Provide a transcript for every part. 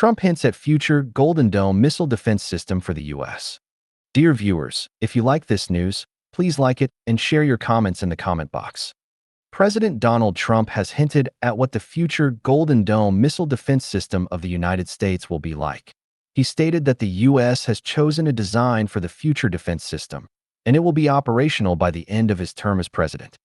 Trump hints at future Golden Dome missile defense system for the U.S. Dear viewers, if you like this news, please like it and share your comments in the comment box. President Donald Trump has hinted at what the future Golden Dome missile defense system of the United States will be like. He stated that the U.S. has chosen a design for the future defense system, and it will be operational by the end of his term as president.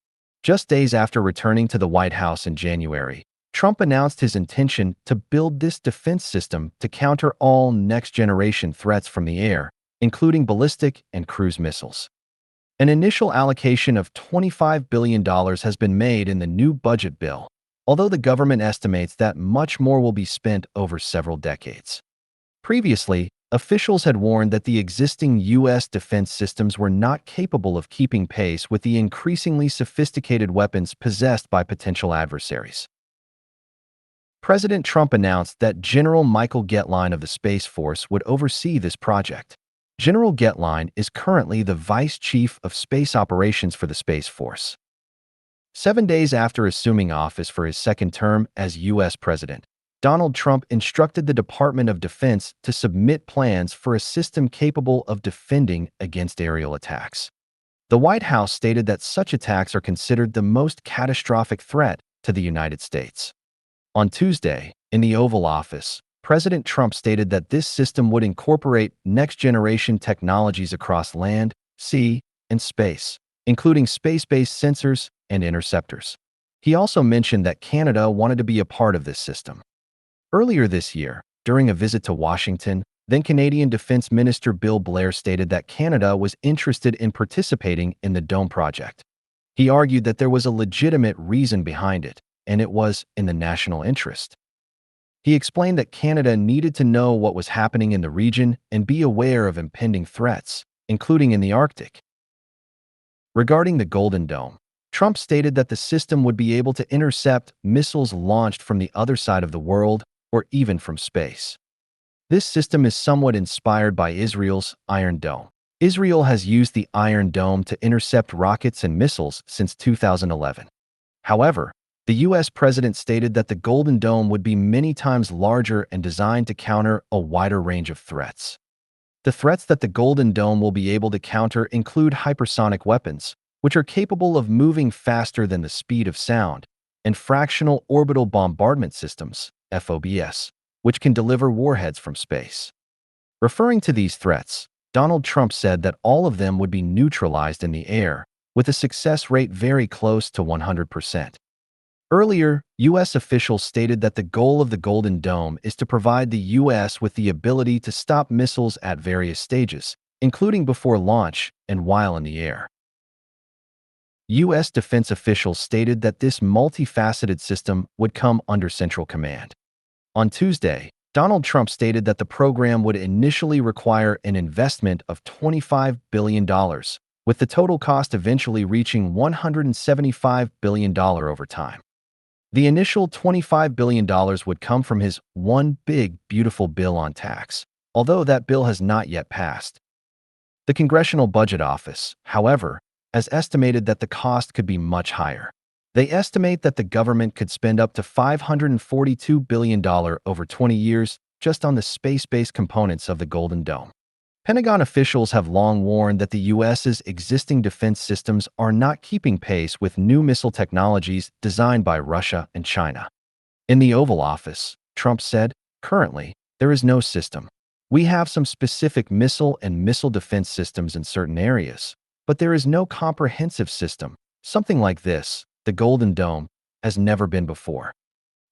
Just days after returning to the White House in January, Trump announced his intention to build this defense system to counter all next-generation threats from the air, including ballistic and cruise missiles. An initial allocation of $25 billion has been made in the new budget bill, although the government estimates that much more will be spent over several decades. Previously, officials had warned that the existing U.S. defense systems were not capable of keeping pace with the increasingly sophisticated weapons possessed by potential adversaries. President Trump announced that General Michael Getline of the Space Force would oversee this project. General Getline is currently the Vice Chief of Space Operations for the Space Force. 7 days after assuming office for his second term as U.S. President, Donald Trump instructed the Department of Defense to submit plans for a system capable of defending against aerial attacks. The White House stated that such attacks are considered the most catastrophic threat to the United States. On Tuesday, in the Oval Office, President Trump stated that this system would incorporate next-generation technologies across land, sea, and space, including space-based sensors and interceptors. He also mentioned that Canada wanted to be a part of this system. Earlier this year, during a visit to Washington, then-Canadian Defense Minister Bill Blair stated that Canada was interested in participating in the Dome project. He argued that there was a legitimate reason behind it, and it was in the national interest. He explained that Canada needed to know what was happening in the region and be aware of impending threats, including in the Arctic. Regarding the Golden Dome, Trump stated that the system would be able to intercept missiles launched from the other side of the world or even from space. This system is somewhat inspired by Israel's Iron Dome. Israel has used the Iron Dome to intercept rockets and missiles since 2011. However, the U.S. president stated that the Golden Dome would be many times larger and designed to counter a wider range of threats. The threats that the Golden Dome will be able to counter include hypersonic weapons, which are capable of moving faster than the speed of sound, and fractional orbital bombardment systems, FOBS, which can deliver warheads from space. Referring to these threats, Donald Trump said that all of them would be neutralized in the air, with a success rate very close to 100%. Earlier, U.S. officials stated that the goal of the Golden Dome is to provide the U.S. with the ability to stop missiles at various stages, including before launch and while in the air. U.S. defense officials stated that this multifaceted system would come under Central Command. On Tuesday, Donald Trump stated that the program would initially require an investment of $25 billion, with the total cost eventually reaching $175 billion over time. The initial $25 billion would come from his One Big Beautiful Bill on tax, although that bill has not yet passed. The Congressional Budget Office, however, has estimated that the cost could be much higher. They estimate that the government could spend up to $542 billion over 20 years just on the space-based components of the Golden Dome. Pentagon officials have long warned that the U.S.'s existing defense systems are not keeping pace with new missile technologies designed by Russia and China. In the Oval Office, Trump said, "Currently, there is no system. We have some specific missile and missile defense systems in certain areas, but there is no comprehensive system. Something like this, the Golden Dome, has never been before."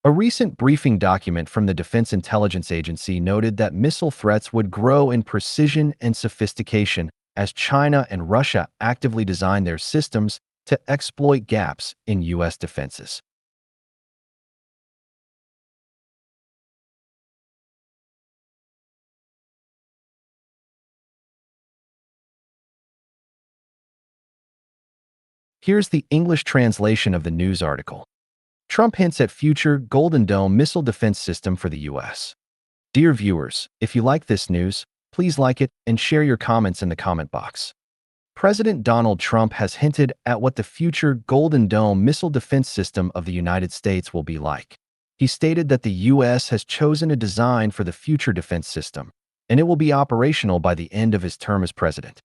A recent briefing document from the Defense Intelligence Agency noted that missile threats would grow in precision and sophistication as China and Russia actively design their systems to exploit gaps in U.S. defenses. Here's the English translation of the news article. Trump hints at future Golden Dome missile defense system for the U.S. Dear viewers, if you like this news, please like it and share your comments in the comment box. President Donald Trump has hinted at what the future Golden Dome missile defense system of the United States will be like. He stated that the U.S. has chosen a design for the future defense system, and it will be operational by the end of his term as president.